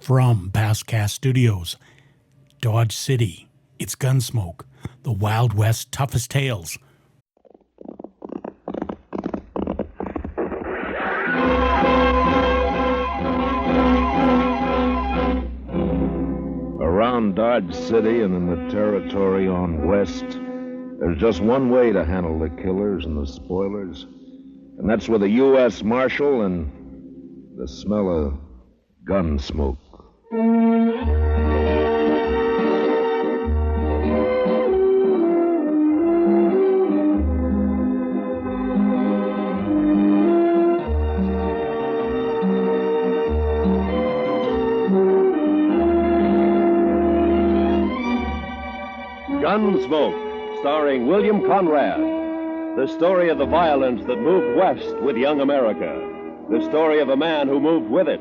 From Basscast Studios, Dodge City, it's Gunsmoke, the Wild West toughest tales. Around Dodge City and in the territory on west, there's just one way to handle the killers and the spoilers, and that's with a U.S. Marshal and the smell of gun smoke. Gunsmoke, starring William Conrad. The story of the violence that moved west with young America. The story of a man who moved with it.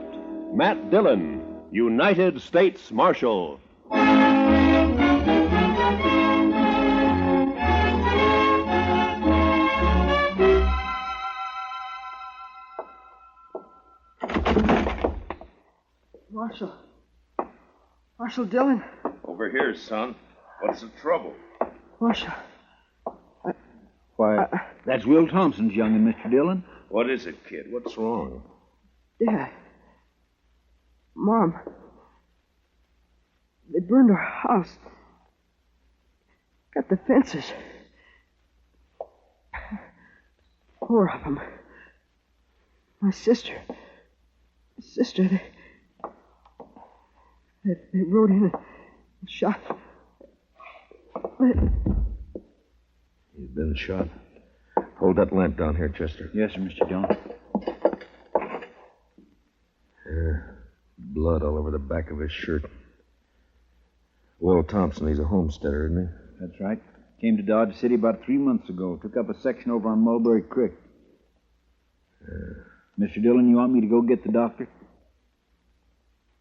Matt Dillon, United States Marshal. Marshal Dillon. Over here, son. What's the trouble? Marshal. Why, that's Will Thompson's young'un, Mr. Dillon. What is it, kid? What's wrong? Dad. Mom. They burned our house. Got the fences. 4 of them. My sister. They rode in and shot. You've been shot. Hold that lamp down here, Chester. Yes, sir, Mr. Dillon. Blood all over the back of his shirt. Will Thompson, he's a homesteader, isn't he? That's right. Came to Dodge City about 3 months ago. Took up a section over on Mulberry Creek. Mr. Dillon, you want me to go get the doctor?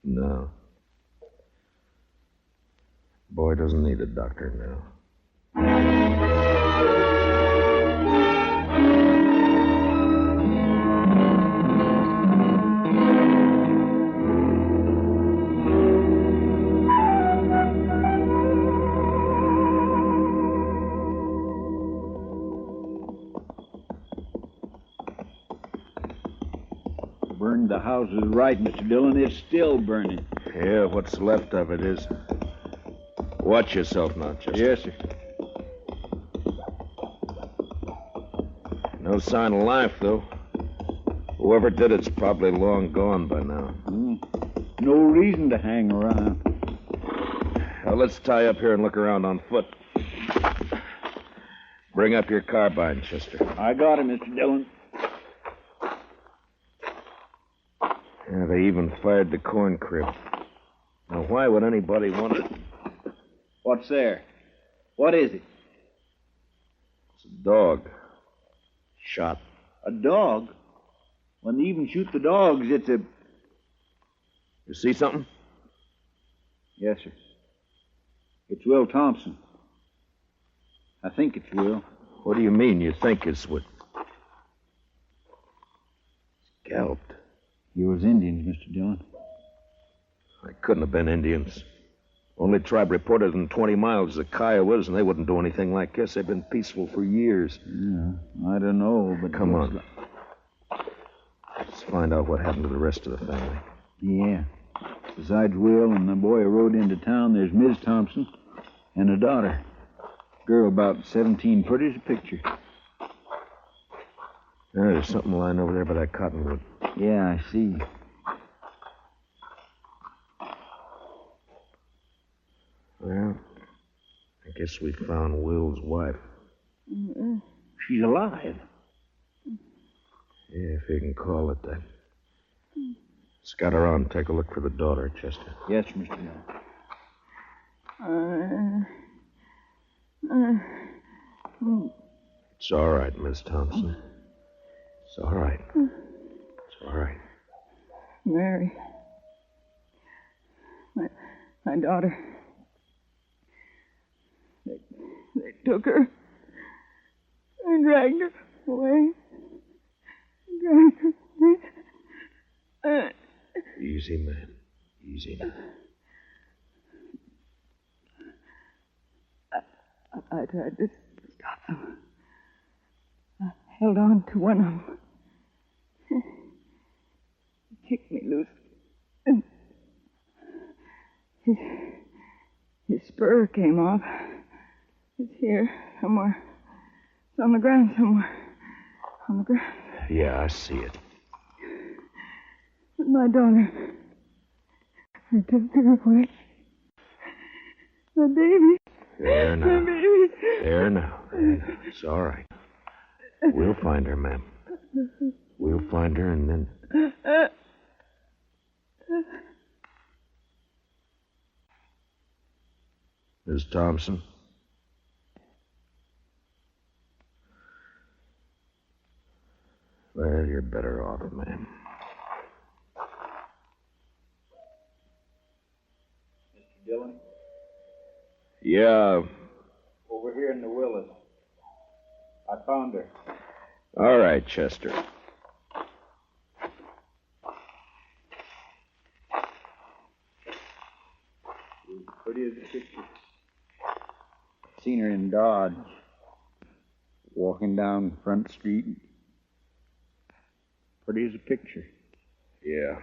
No. Boy doesn't need a doctor now. Burned the houses right, Mr. Dillon. It's still burning. Yeah, what's left of it is. Watch yourself now, Chester. Yes, sir. No sign of life, though. Whoever did it's probably long gone by now. No reason to hang around. Now, let's tie up here and look around on foot. Bring up your carbine, Chester. I got it, Mr. Dillon. Yeah, they even fired the corn crib. Now, why would anybody want it? What's there? What is it? It's a dog. Shot. A dog? When they even shoot the dogs, it's a... You see something? Yes, sir. It's Will Thompson. I think it's Will. What do you mean you think it's what? Scalped. You was Indians, Mr. Dillon. They couldn't have been Indians. Only tribe reported in 20 miles is the Kiowas, and they wouldn't do anything like this. They've been peaceful for years. Yeah, I don't know, but... Come on. Let's find out what happened to the rest of the family. Yeah. Besides Will and the boy who rode into town, there's Ms. Thompson and a daughter. Girl about 17, pretty as a picture. There's something lying over there by that cottonwood. Yeah, I see. Well, I guess we found Will's wife. She's alive. Yeah, if you can call it that. Scout around and take a look for the daughter, Chester. Yes, Mr. Dillon. It's all right, Miss Thompson. It's all right. It's all right. Mary. My daughter. They took her and dragged her away. Easy, man. Easy now. I tried to stop them. I held on to one of them. He kicked me loose. And his spur came off. It's here somewhere. It's on the ground somewhere. On the ground. Yeah, I see it. But my daughter. I took her away. My baby. There now. My baby. There now. It's all right. We'll find her, ma'am. We'll find her and then... Miss Thompson? Well, you're better off, ma'am. Mr. Dillon? Yeah. Over here in the Willis. I found her. All right, Chester. Pretty as a picture. Seen her in Dodge. Walking down Front Street. Pretty as a picture. Yeah.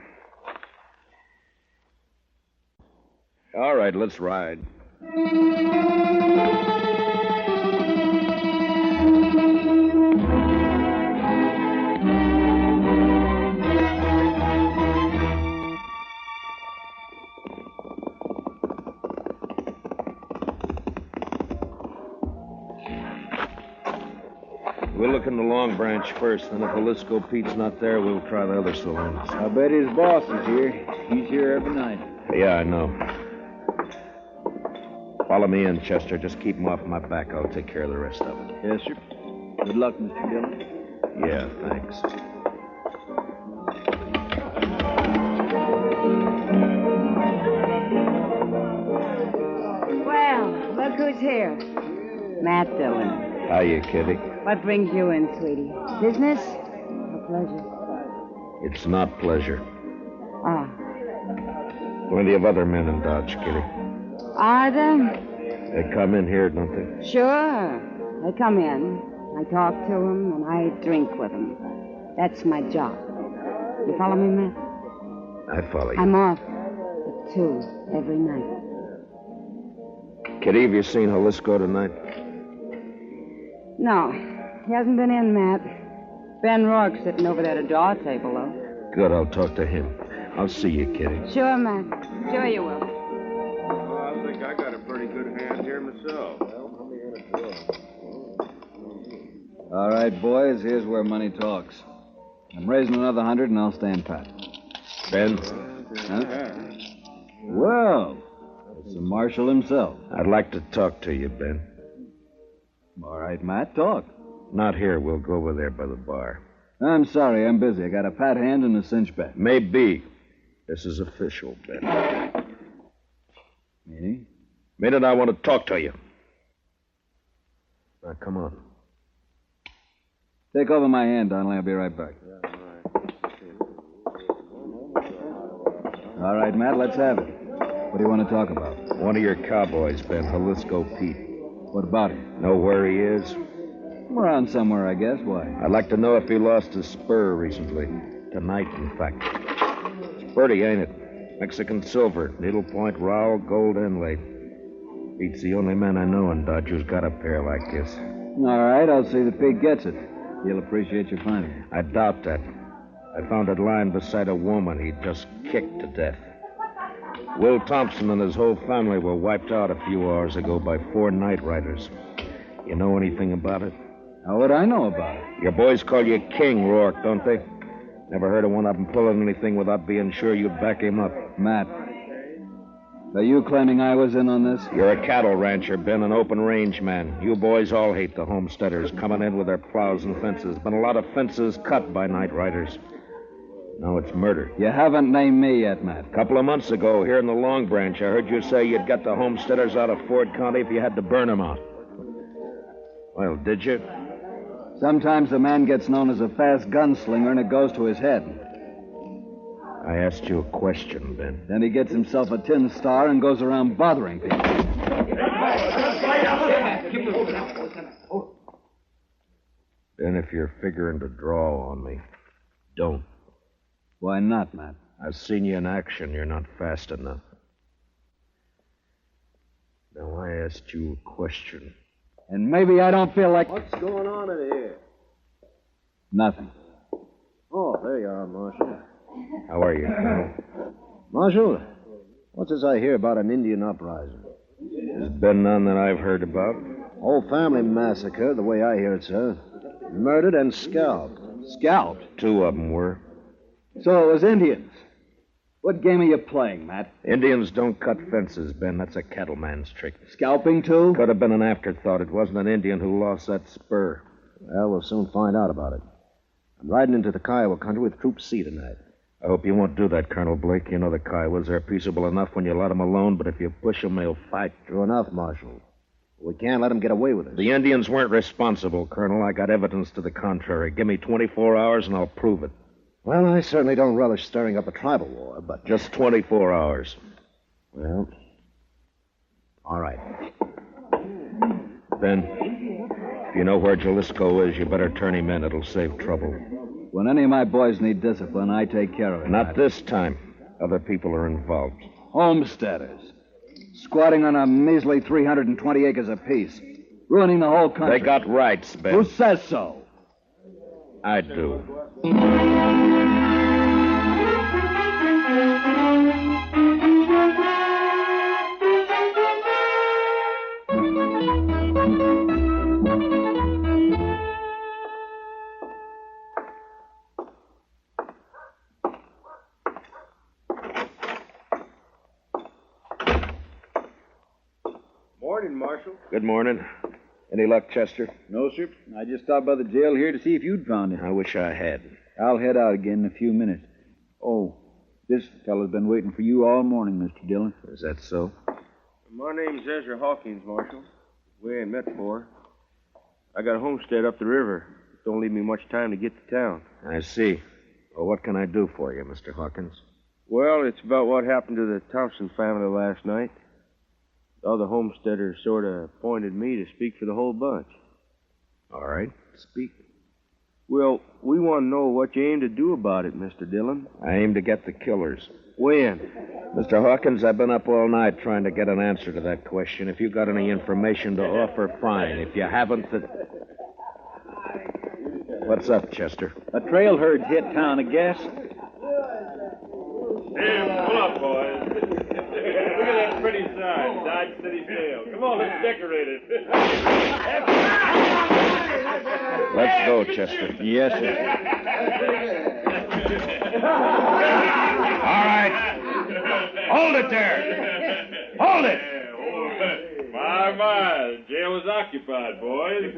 All right, let's ride. We'll look in the Long Branch first, then if Jaliscoe Pete's not there, we'll try the other saloons. I bet his boss is here. He's here every night. Yeah, I know. Follow me in, Chester. Just keep him off my back. I'll take care of the rest of it. Yes, sir. Good luck, Mr. Dillon. Yeah, thanks. Well, look who's here. Matt Dillon. Hiya, Kitty. What brings you in, sweetie? Business or pleasure? It's not pleasure. Ah. Plenty of other men in Dodge, Kitty. Are there? They come in here, don't they? Sure. They come in. I talk to them, and I drink with them. That's my job. You follow me, Matt? I follow you. I'm off at 2 every night. Kitty, have you seen Jaliscoe tonight? No, he hasn't been in, Matt. Ben Rourke's sitting over there at a draw table, though. Good, I'll talk to him. I'll see you, Kitty. Sure, Matt. Sure you will. Well, I think I got a pretty good hand here myself. All right, boys, here's where money talks. I'm raising another 100 and I'll stand pat. Ben? Huh? Well, it's the Marshal himself. I'd like to talk to you, Ben. All right, Matt, talk. Not here. We'll go over there by the bar. I'm sorry, I'm busy. I got a pat hand and a cinch bet. Maybe. This is official, Ben. Meaning? Minute, I want to talk to you. Now, come on. Take over my hand, Donnelly. I'll be right back. All right, Matt, let's have it. What do you want to talk about? One of your cowboys, Ben, Jaliscoe Pete. What about him? Know where he is? Around somewhere, I guess. Why? I'd like to know if he lost his spur recently. Tonight, in fact. It's pretty, ain't it? Mexican silver, needlepoint rowel, gold inlay. Pete's the only man I know in Dodge who's got a pair like this. All right, I'll see that Pete gets it. He'll appreciate your finding it. I doubt that. I found it lying beside a woman he'd just kicked to death. Will Thompson and his whole family were wiped out a few hours ago by 4 night riders. You know anything about it? How would I know about it? Your boys call you King, Rourke, don't they? Never heard of one of them pulling anything without being sure you'd back him up. Matt, are you claiming I was in on this? You're a cattle rancher, Ben, an open range man. You boys all hate the homesteaders coming in with their plows and fences. Been a lot of fences cut by night riders. Now it's murder. You haven't named me yet, Matt. A couple of months ago, here in the Long Branch, I heard you say you'd get the homesteaders out of Ford County if you had to burn them out. Well, did you? Sometimes a man gets known as a fast gunslinger and it goes to his head. I asked you a question, Ben. Then he gets himself a tin star and goes around bothering people. Ben, if you're figuring to draw on me, don't. Why not, Matt? I've seen you in action. You're not fast enough. Now, I asked you a question. And maybe I don't feel like... What's going on in here? Nothing. Oh, there you are, Marshal. How are you, Colonel? Marshal, what's this I hear about an Indian uprising? There's been none that I've heard about. Whole family massacre, the way I hear it, sir. Murdered and scalped. Scalped? 2 of them were. So it was Indians. What game are you playing, Matt? Indians don't cut fences, Ben. That's a cattleman's trick. Scalping, too? Could have been an afterthought. It wasn't an Indian who lost that spur. Well, we'll soon find out about it. I'm riding into the Kiowa country with Troop C tonight. I hope you won't do that, Colonel Blake. You know the Kiowas are peaceable enough when you let them alone, but if you push them, they'll fight. True enough, Marshal. We can't let them get away with it. The Indians weren't responsible, Colonel. I got evidence to the contrary. Give me 24 hours and I'll prove it. Well, I certainly don't relish stirring up a tribal war, but... Just 24 hours. Well, all right. Ben, if you know where Jaliscoe is, you better turn him in. It'll save trouble. When any of my boys need discipline, I take care of it. Not this time. Other people are involved. Homesteaders. Squatting on a measly 320 acres apiece. Ruining the whole country. They got rights, Ben. Who says so? I do. Morning, Marshal. Good morning. Any luck, Chester? No, sir. I just stopped by the jail here to see if you'd found it. I wish I had. I'll head out again in a few minutes. Oh, this fellow's been waiting for you all morning, Mr. Dillon. Is that so? My name's Ezra Hawkins, Marshal. We ain't met before. I got a homestead up the river. Don't leave me much time to get to town. I see. Well, what can I do for you, Mr. Hawkins? Well, it's about what happened to the Thompson family last night. The other homesteaders sort of appointed me to speak for the whole bunch. All right, speak. Well, we want to know what you aim to do about it, Mr. Dillon. I aim to get the killers. When? Mr. Hawkins, I've been up all night trying to get an answer to that question. If you've got any information to offer, fine. If you haven't, then... What's up, Chester? A trail herd's hit town, I guess. Hey, pull up, boys. Look at that pretty sign, Dodge City Jail. Come on, let's decorate it. Let's go, Chester. Yes, sir. All right. Hold it there. Hold it. My, the jail was occupied, boys.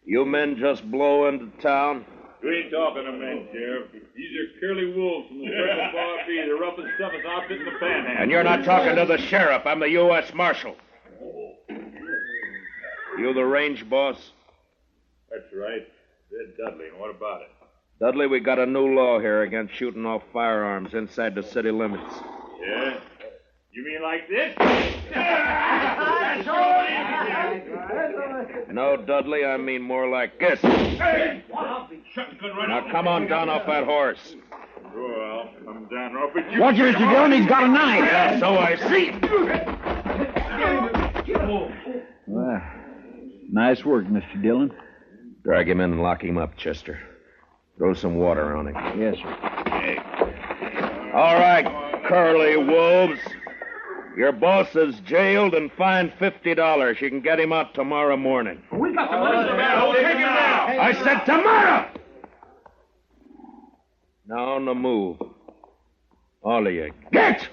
You men just blow into town? You ain't talking to men, Sheriff. These are curly wolves from the Circle Bar B, the roughest, toughest outfit in the Panhandle. And you're not talking to the sheriff. I'm the U.S. Marshal. You the range boss? That's right. Red Dudley, and what about it? Dudley, we got a new law here against shooting off firearms inside the city limits. Yeah? You mean like this? No, Dudley, I mean more like this. Hey! Shut the gun right Now come on down off that horse. Sure, I'll come down off it. Watch it, Mr. Dillon. He's got a knife. Yeah, so I see. Well, nice work, Mr. Dillon. Drag him in and lock him up, Chester. Throw some water on him. Yes, sir. All right, curly wolves. Your boss is jailed and fined $50. You can get him out tomorrow morning. We got the money, man. We'll take him now. I said tomorrow! Now on the move. All of you, get!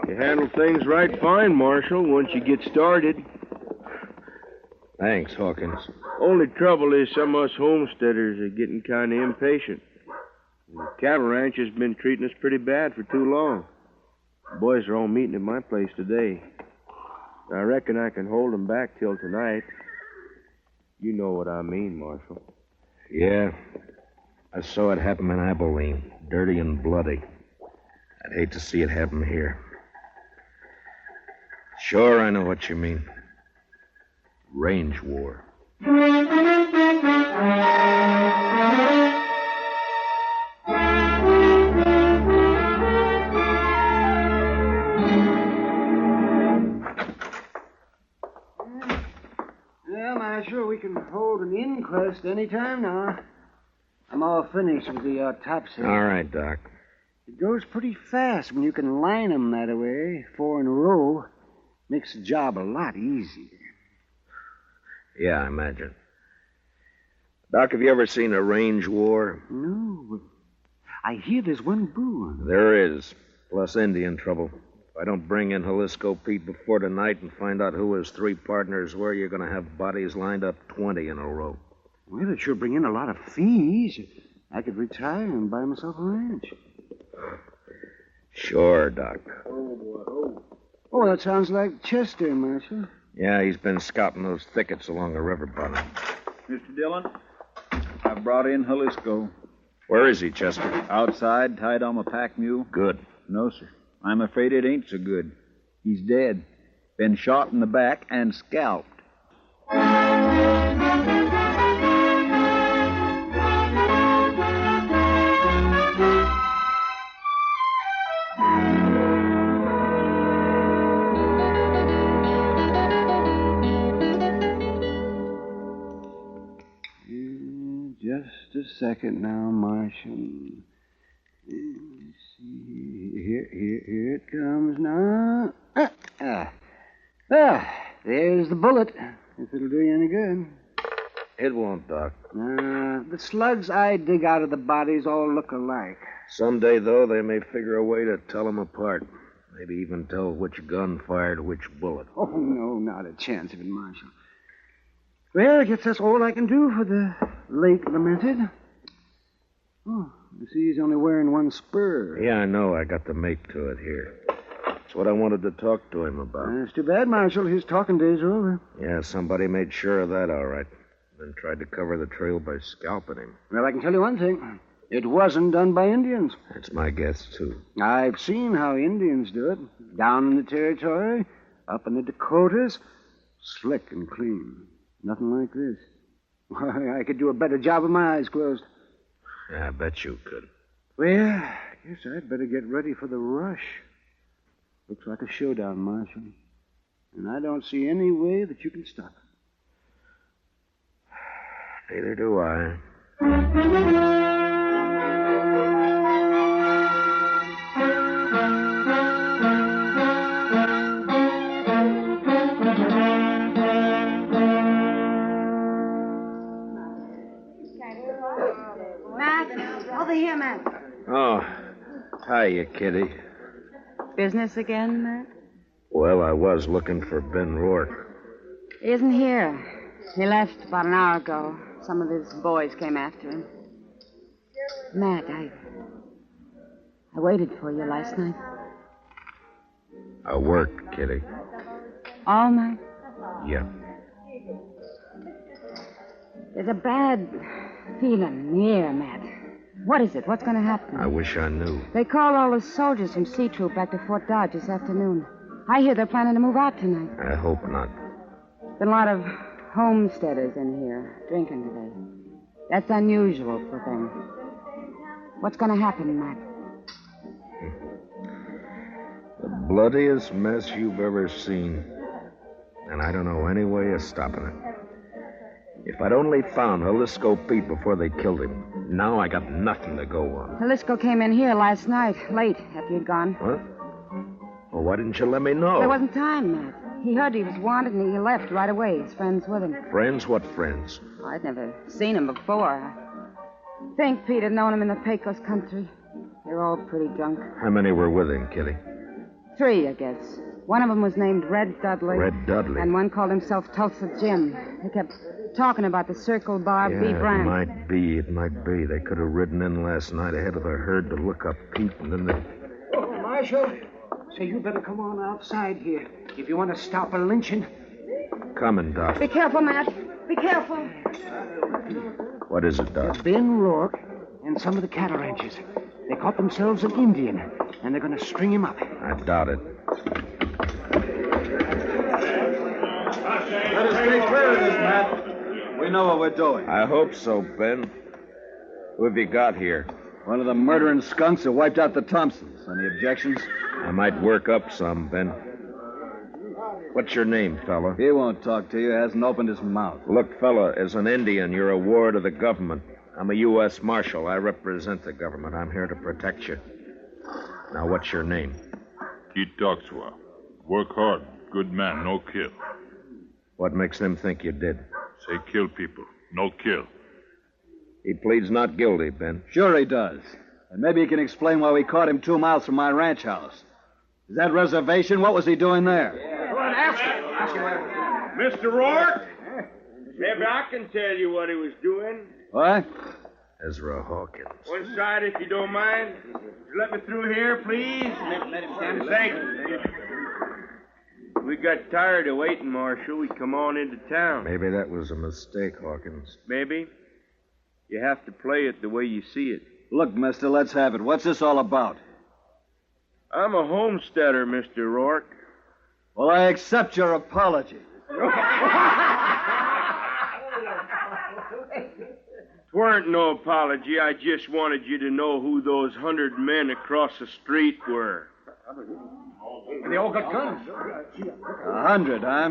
You handle things right fine, Marshal, once you get started. Thanks, Hawkins. Only trouble is some of us homesteaders are getting kind of impatient. The cattle ranch has been treating us pretty bad for too long. The boys are all meeting at my place today. I reckon I can hold them back till tonight. You know what I mean, Marshal. Yeah. I saw it happen in Abilene, dirty and bloody. I'd hate to see it happen here. Sure, I know what you mean. Range war. Yeah, Marshal, we can hold an inquest any time now. I'm all finished with the autopsy. All right, Doc. It goes pretty fast when you can line 'em that way, 4 in a row. Makes the job a lot easier. Yeah, I imagine. Doc, have you ever seen a range war? No, but I hear there's one brewing. There is, plus Indian trouble. If I don't bring in Jaliscoe Pete before tonight and find out who his 3 partners were, you're going to have bodies lined up 20 in a row. Well, it sure bring in a lot of fees. I could retire and buy myself a ranch. Sure, Doc. Oh, that sounds like Chester, Marshal. Yeah, he's been scouting those thickets along the river bottom. Mr. Dillon, I brought in Jaliscoe. Where is he, Chester? Outside, tied on a pack mule. Good. No, sir. I'm afraid it ain't so good. He's dead. Been shot in the back and scalped. Just a second now, Marshal. Let's see. Here it comes now. There's the bullet, if it'll do you any good. It won't, Doc. The slugs I dig out of the bodies all look alike. Someday, though, they may figure a way to tell them apart. Maybe even tell which gun fired which bullet. Oh, no, not a chance of it, Marshal. Well, I guess that's all I can do for the late lamented. Oh, I see he's only wearing one spur. Yeah, I know. I got the mate to it here. That's what I wanted to talk to him about. It's too bad, Marshal. His talking days are over. Yeah, somebody made sure of that, all right. Then tried to cover the trail by scalping him. Well, I can tell you one thing. It wasn't done by Indians. That's my guess, too. I've seen how Indians do it. Down in the territory, up in the Dakotas. Slick and clean. Nothing like this. Why, I could do a better job with my eyes closed. Yeah, I bet you could. Well, I guess I'd better get ready for the rush. Looks like a showdown, Marshal. And I don't see any way that you can stop it. Neither do I. Over here, Matt. Oh, hiya, Kitty. Business again, Matt? Well, I was looking for Ben Rourke. He isn't here. He left about an hour ago. Some of his boys came after him. Matt, I waited for you last night. I worked, Kitty. All night? Yeah. There's a bad feeling in the air, Matt. What is it? What's going to happen? I wish I knew. They called all the soldiers from C Troop back to Fort Dodge this afternoon. I hear they're planning to move out tonight. I hope not. Been a lot of homesteaders in here drinking today. That's unusual for them. What's going to happen, Matt? The bloodiest mess you've ever seen. And I don't know any way of stopping it. If I'd only found Jaliscoe Pete before they killed him, now I got nothing to go on. Jaliscoe came in here last night, late, after you'd gone. What? Well, why didn't you let me know? There wasn't time, Matt. He heard he was wanted and he left right away. His friends with him. Friends? What friends? Oh, I'd never seen him before. I think Pete had known him in the Pecos country. They're all pretty drunk. How many were with him, Kitty? 3, I guess. One of them was named Red Dudley. Red Dudley? And one called himself Tulsa Jim. They kept talking about the Circle Bar B brand. It might be. They could have ridden in last night ahead of the herd to look up Pete, and then they... Oh, Marshal. Say, you better come on outside here if you want to stop a lynching. Coming, Doc. Be careful, Matt. Be careful. What is it, Doc? Ben Rourke and some of the cattle ranchers. They caught themselves an Indian, and they're going to string him up. I doubt it. Let us stay clear of this, Matt. We know what we're doing. I hope so, Ben. Who have you got here? One of the murdering skunks that wiped out the Thompsons. Any objections? I might work up some, Ben. What's your name, fella? He won't talk to you. Hasn't opened his mouth. Look, fella, as an Indian, you're a ward of the government. I'm a U.S. Marshal. I represent the government. I'm here to protect you. Now, what's your name? Keith Doxwa. Work hard. Good man, no kill. What makes them think you did? Say kill people, no kill. He pleads not guilty, Ben. Sure he does. And maybe he can explain why we caught him 2 miles from my ranch house. Is that reservation? What was he doing there? Go on, ask him. Mr. Rourke? Maybe I can tell you what he was doing. What? Ezra Hawkins. One side, if you don't mind. Let me through here, please. Let him stand. Thank you. We got tired of waiting, Marshal. We come on into town. Maybe that was a mistake, Hawkins. Maybe. You have to play it the way you see it. Look, mister, let's have it. What's this all about? I'm a homesteader, Mr. Rourke. Well, I accept your apology. Weren't no apology. I just wanted you to know who those 100 men across the street were. They all got guns. 100, huh?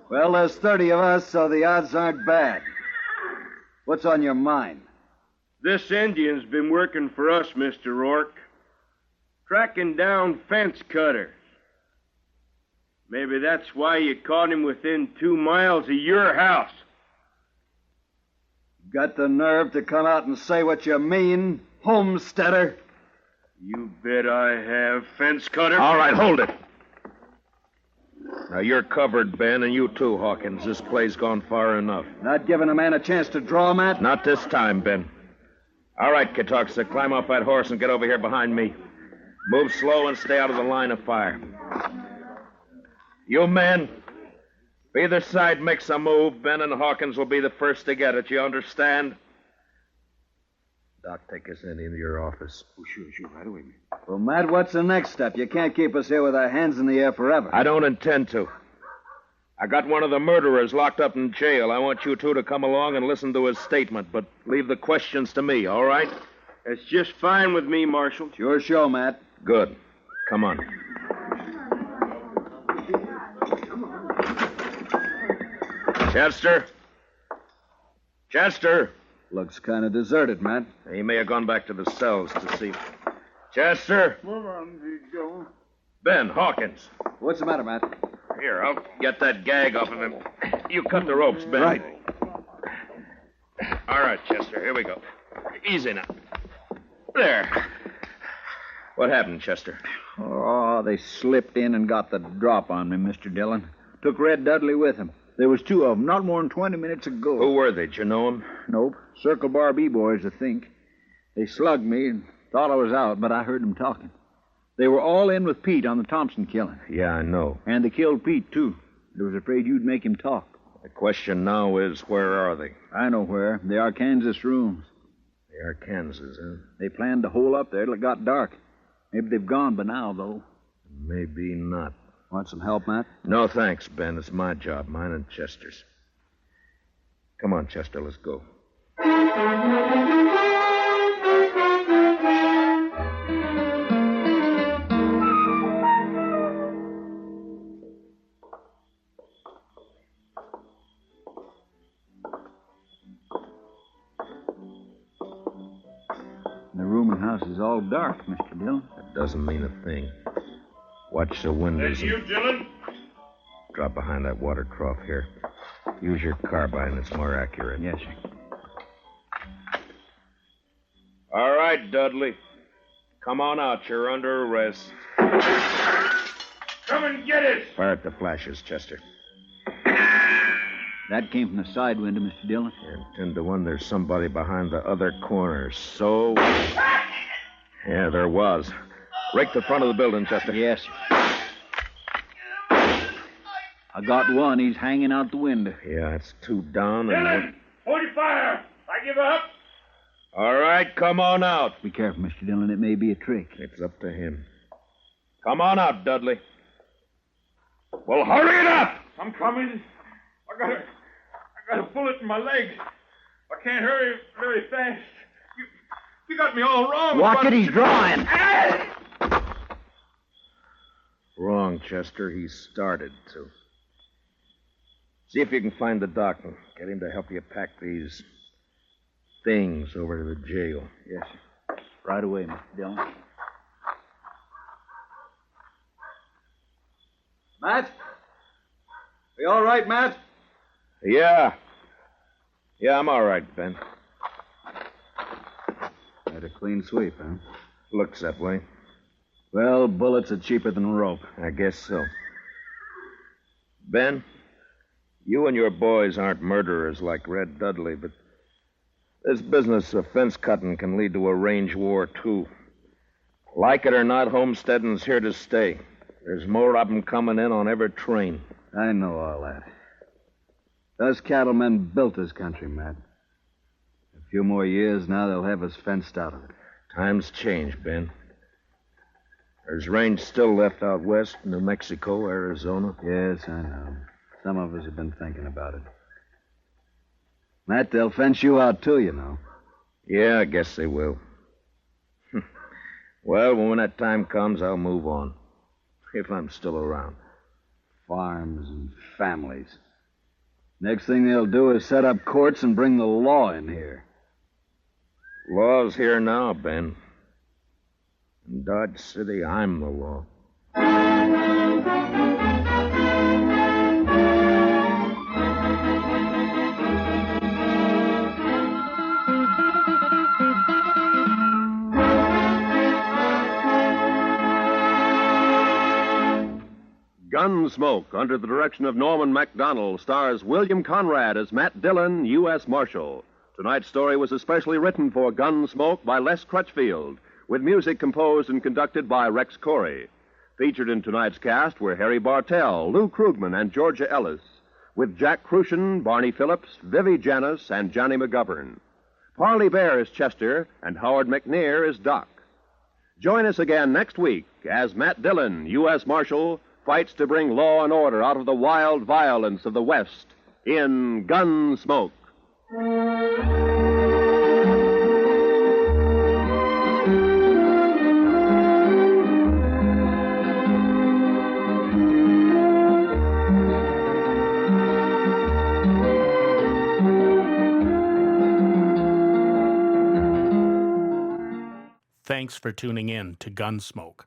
Well, there's 30 of us, so the odds aren't bad. What's on your mind? This Indian's been working for us, Mr. Rourke. Tracking down fence cutters. Maybe that's why you caught him within 2 miles of your house. Got the nerve to come out and say what you mean, homesteader? You bet I have, fence cutter. All right, hold it. Now, you're covered, Ben, and you too, Hawkins. This play's gone far enough. Not giving a man a chance to draw, Matt? Not this time, Ben. All right, Katoxa, climb off that horse and get over here behind me. Move slow and stay out of the line of fire. You men, if either side makes a move, Ben and Hawkins will be the first to get it. You understand? Doc, take us into your office. Oh, sure, right away, man. Well, Matt, what's the next step? You can't keep us here with our hands in the air forever. I don't intend to. I got one of the murderers locked up in jail. I want you two to come along and listen to his statement, but leave the questions to me, all right? It's just fine with me, Marshal. It's your show, Matt. Good. Come on. Chester? Chester? Looks kind of deserted, Matt. He may have gone back to the cells to see. Chester? Ben, Hawkins. What's the matter, Matt? Here, I'll get that gag off of him. You cut the ropes, Ben. Right. All right, Chester, here we go. Easy now. There. What happened, Chester? Oh, they slipped in and got the drop on me, Mr. Dillon. Took Red Dudley with them. There was 2 of them, not more than 20 minutes ago. Who were they? Did you know them? Nope. Circle Bar B-boys, I think. They slugged me and thought I was out, but I heard them talking. They were all in with Pete on the Thompson killing. Yeah, I know. And they killed Pete, too. They was afraid you'd make him talk. The question now is, where are they? I know where. The Arkansas rooms. The Arkansas, huh? They planned to hole up there till it got dark. Maybe they've gone by now, though. Maybe not. Want some help, Matt? No, thanks, Ben. It's my job, mine and Chester's. Come on, Chester, let's go. The rooming house is all dark, Mr. Dillon. That doesn't mean a thing. Watch the windows. That's you, Dillon? Drop behind that water trough here. Use your carbine. It's more accurate. Yes, sir. All right, Dudley. Come on out. You're under arrest. Come and get it! Fire at the flashes, Chester. That came from the side window, Mr. Dillon. And 10 to 1, there's somebody behind the other corner. So... Yeah, there was. Rake the front of the building, Chester. Yes, sir. I got one. He's hanging out the window. Yeah, it's two down and Dillon, hold your fire. I give up. All right, come on out. Be careful, Mr. Dillon. It may be a trick. It's up to him. Come on out, Dudley. Well, hurry it up! I'm coming. I got a bullet in my leg. I can't hurry very fast. You got me all wrong. Watch it, he's drawing. Wrong, Chester. He started to. See if you can find the doc and get him to help you pack these things over to the jail. Yes, sir. Right away, Mr. Dillon. Matt? Are you all right, Matt? Yeah. Yeah, I'm all right, Ben. Had a clean sweep, huh? Looks that way. Well, bullets are cheaper than rope. I guess so. Ben, you and your boys aren't murderers like Red Dudley, but this business of fence cutting can lead to a range war, too. Like it or not, homesteading's here to stay. There's more of them coming in on every train. I know all that. Those cattlemen built this country, Matt. A few more years now, they'll have us fenced out of it. Times change, Ben. There's range still left out west, New Mexico, Arizona. Yes, I know. Some of us have been thinking about it. Matt, they'll fence you out, too, you know. Yeah, I guess they will. Well, when that time comes, I'll move on. If I'm still around. Farms and families. Next thing they'll do is set up courts and bring the law in here. Law's here now, Ben. In Dodge City, I'm the law. Gunsmoke, under the direction of Norman Macdonnell, stars William Conrad as Matt Dillon, U.S. Marshal. Tonight's story was especially written for Gunsmoke by Les Crutchfield, with music composed and conducted by Rex Corey. Featured in tonight's cast were Harry Bartell, Lou Krugman, and Georgia Ellis, with Jack Crucian, Barney Phillips, Vivi Janis, and Johnny McGovern. Parley Bear is Chester, and Howard McNear is Doc. Join us again next week as Matt Dillon, U.S. Marshal, fights to bring law and order out of the wild violence of the West in Gunsmoke. Thanks for tuning in to Gunsmoke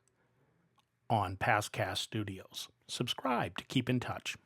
on Pastcast Studios. Subscribe to keep in touch.